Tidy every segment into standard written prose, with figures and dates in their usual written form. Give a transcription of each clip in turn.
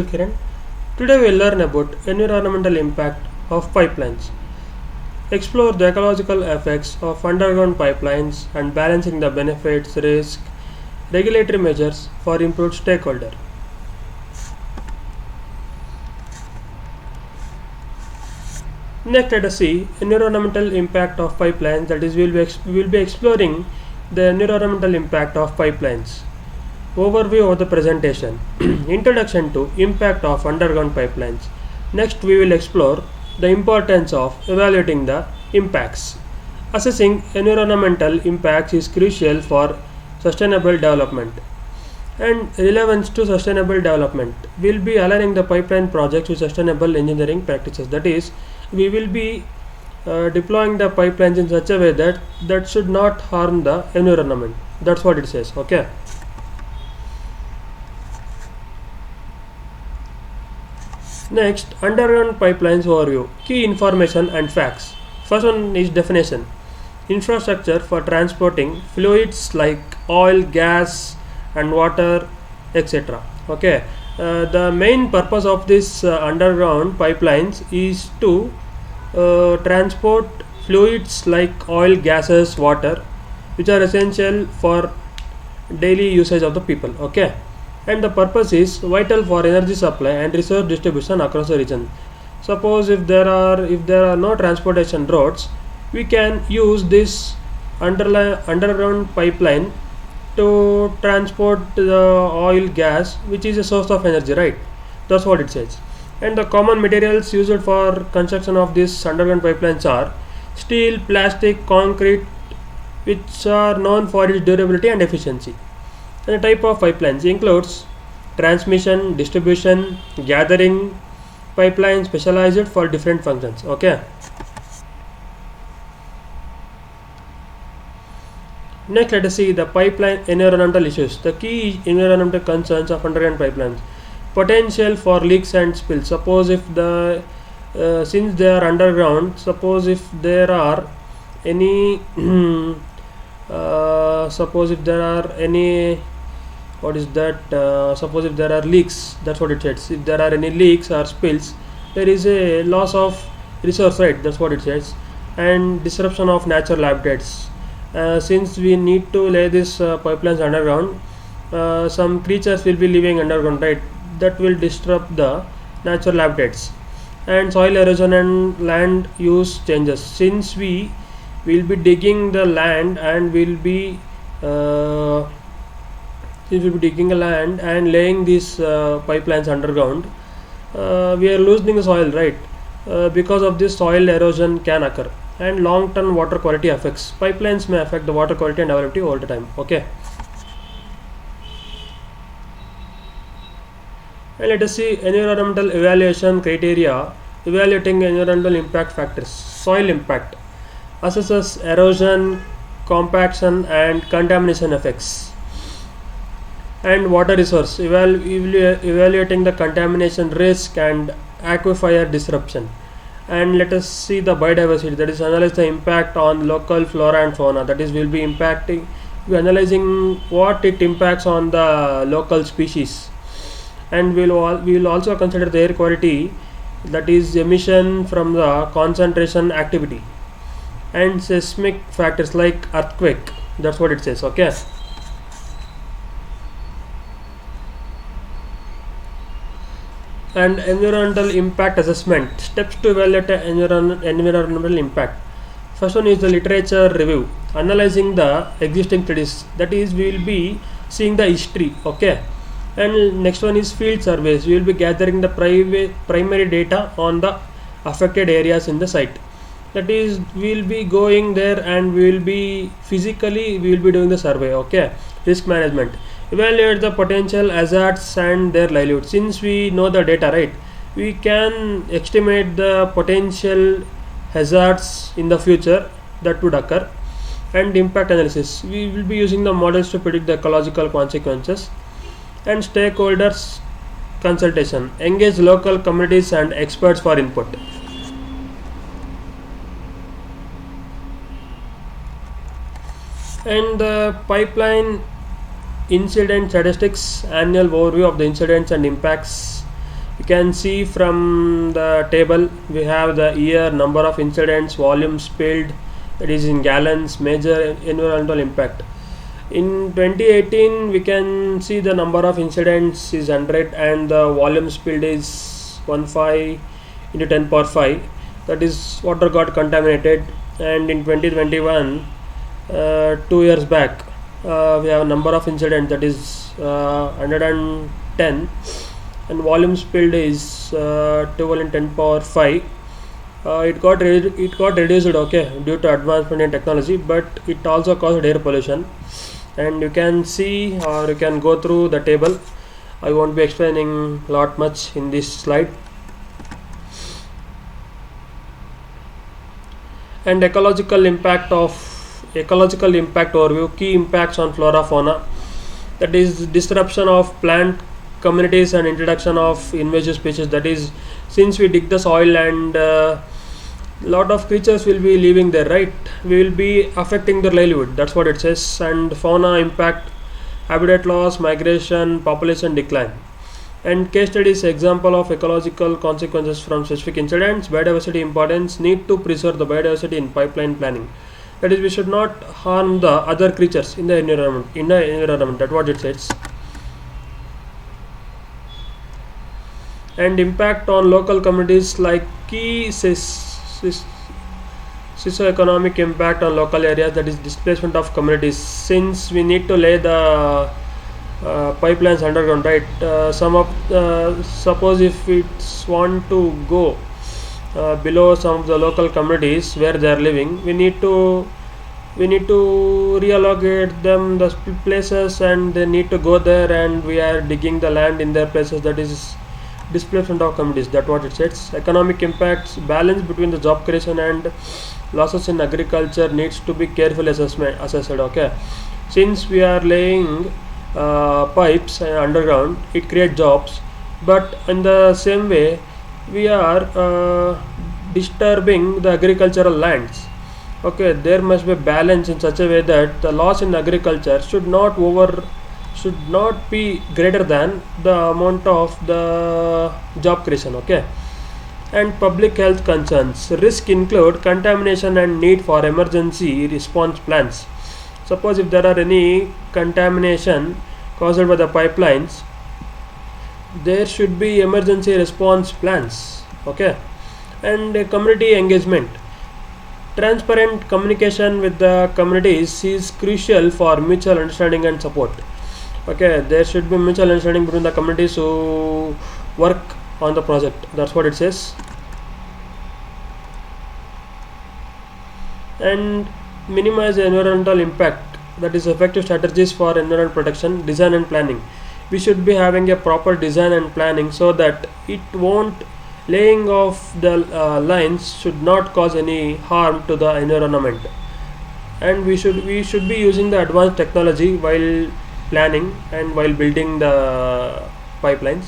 Kiran. Today we will learn about environmental impact of pipelines. Explore the ecological effects of underground pipelines and balancing the benefits, risk, regulatory measures for improved stakeholder. Next, let us see environmental impact of pipelines. That is, we will be exploring the environmental impact of pipelines. Overview of the presentation. Introduction to impact of underground pipelines. Next, we will explore the importance of evaluating the impacts. Assessing environmental impacts is crucial for sustainable development and relevance to sustainable development. We will be aligning the pipeline projects with sustainable engineering practices. That is, we will be deploying the pipelines in such a way that should not harm the environment. That's what it says. Okay. Next, underground pipelines overview. Key information and facts. First one is definition. Infrastructure for transporting fluids like oil, gas, and water, etc. Okay. The main purpose of this underground pipelines is to transport fluids like oil, gases, water, which are essential for daily usage of the people. Okay. And the purpose is vital for energy supply and resource distribution across the region. Suppose if there are no transportation roads, we can use this underground pipeline to transport the oil, gas, which is a source of energy, right? That's what it says. And the common materials used for construction of these underground pipelines are steel, plastic, concrete, which are known for its durability and efficiency. And the type of pipelines includes transmission, distribution, gathering pipelines specialized for different functions. Okay. Next, let us see the pipeline environmental issues. The key environmental concerns of underground pipelines: potential for leaks and spills. Suppose if since they are underground, suppose if there are any suppose if there are any suppose if there are leaks, that's what it says. If there are any leaks or spills, there is a loss of resource, right? That's what it says. And disruption of natural habitats. Since we need to lay these pipelines underground, some creatures will be living underground, right? That will disrupt the natural habitats. And soil erosion and land use changes. Since we will be digging the land and digging a land and laying these pipelines underground, we are losing the soil, right? Because of this, soil erosion can occur, and long-term water quality effects. Pipelines may affect the water quality and availability all the time. Okay. And let us see environmental evaluation criteria. Evaluating environmental impact factors. Soil impact assesses erosion, compaction, and contamination effects. And water resource, evaluating the contamination risk and aquifer disruption. And let us see the biodiversity, that is analyze the impact on local flora and fauna. That is, we will be analyzing what it impacts on the local species. And we will also consider the air quality, that is emission from the concentration activity, and seismic factors like earthquake. That's what it says. Okay. And environmental impact assessment. Steps to evaluate environmental impact. First one is the literature review, analyzing the existing studies. That is, we will be seeing the history. Okay. And next one is field surveys. We will be gathering the primary data on the affected areas in the site. That is, we will be going there and we will be doing the survey. Okay. Risk management. Evaluate the potential hazards and their livelihood. Since we know the data, right, we can estimate the potential hazards in the future that would occur. And impact analysis. We will be using the models to predict the ecological consequences. And stakeholders consultation. Engage local communities and experts for input. And the pipeline incident statistics, annual overview of the incidents and impacts You can see from the table we have the year, number of incidents, volume spilled, that is in gallons, major environmental impact. In 2018 we can see the number of incidents is 100 and the volume spilled is 15 into 10 power 5, that is water got contaminated. And in 2021, 2 years back, we have a number of incidents, that is 110, and volume spilled is 12 in 10 power 5. It got reduced, okay, due to advancement in technology, but it also caused air pollution. And you can see, or you can go through the table. I won't be explaining lot much in this slide. And ecological impact overview, key impacts on flora fauna, that is disruption of plant communities and introduction of invasive species. That is, since we dig the soil and lot of creatures will be living there, right, we will be affecting their livelihood, that's what it says. And fauna impact, habitat loss, migration, population decline. And case studies, example of ecological consequences from specific incidents, biodiversity importance, need to preserve the biodiversity in pipeline planning, that is we should not harm the other creatures in the environment, that's what it says. And impact on local communities, like key socioeconomic impact on local areas, that is displacement of communities, since we need to lay the pipelines underground, right. Suppose if it's want to go below some of the local communities where they are living, we need to reallocate them the places, and they need to go there, and we are digging the land in their places, that is displacement of communities, that's what it says. Economic impacts, balance between the job creation and losses in agriculture needs to be carefully assessed, okay. Since we are laying pipes underground, it creates jobs, but in the same way we are disturbing the agricultural lands, okay. There must be balance in such a way that the loss in agriculture should not be greater than the amount of the job creation, okay. And public health concerns, risk include contamination and need for emergency response plans. Suppose if there are any contamination caused by the pipelines, there should be emergency response plans, okay. And community engagement, transparent communication with the communities is crucial for mutual understanding and support, okay. There should be mutual understanding between the communities who work on the project, that's what it says. And minimize environmental impact, that is effective strategies for environmental protection, design and planning. We should be having a proper design and planning so that it won't, laying of the lines should not cause any harm to the environment. And we should be using the advanced technology while planning and while building the pipelines.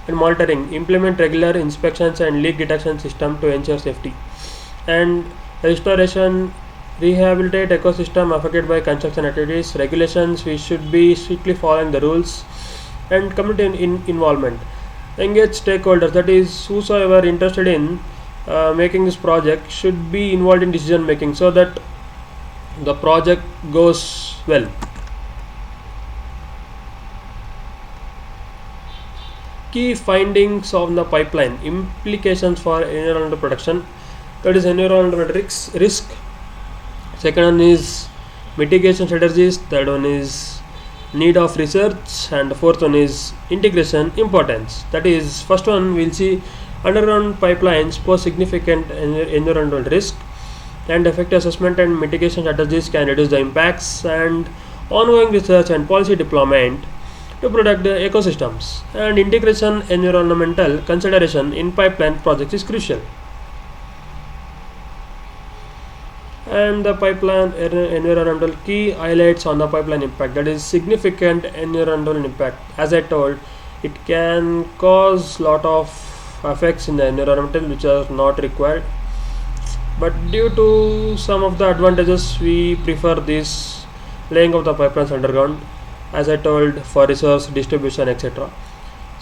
And monitoring, implement regular inspections and leak detection system to ensure safety. And restoration, rehabilitate ecosystem affected by construction activities. Regulations, we should be strictly following the rules. And community involvement, engage stakeholders, that is whosoever interested in making this project should be involved in decision making so that the project goes well. Key findings of the pipeline, implications for environmental protection, that is environmental risk. Second one is mitigation strategies, third one is need of research, and fourth one is integration importance. That is, first one we'll see underground pipelines pose significant environmental risk, and effective assessment and mitigation strategies can reduce the impacts, and ongoing research and policy deployment to protect the ecosystems, and integration environmental consideration in pipeline projects is crucial. And the pipeline environmental key highlights on the pipeline impact, that is significant environmental impact. As I told, it can cause lot of effects in the environmental which are not required, but due to some of the advantages we prefer this laying of the pipelines underground, as I told, for resource distribution, etc.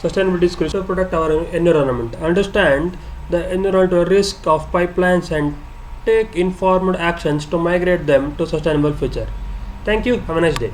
Sustainability is crucial to protect our environment, understand the environmental risk of pipelines, and take informed actions to migrate them to sustainable future. Thank you. Have a nice day.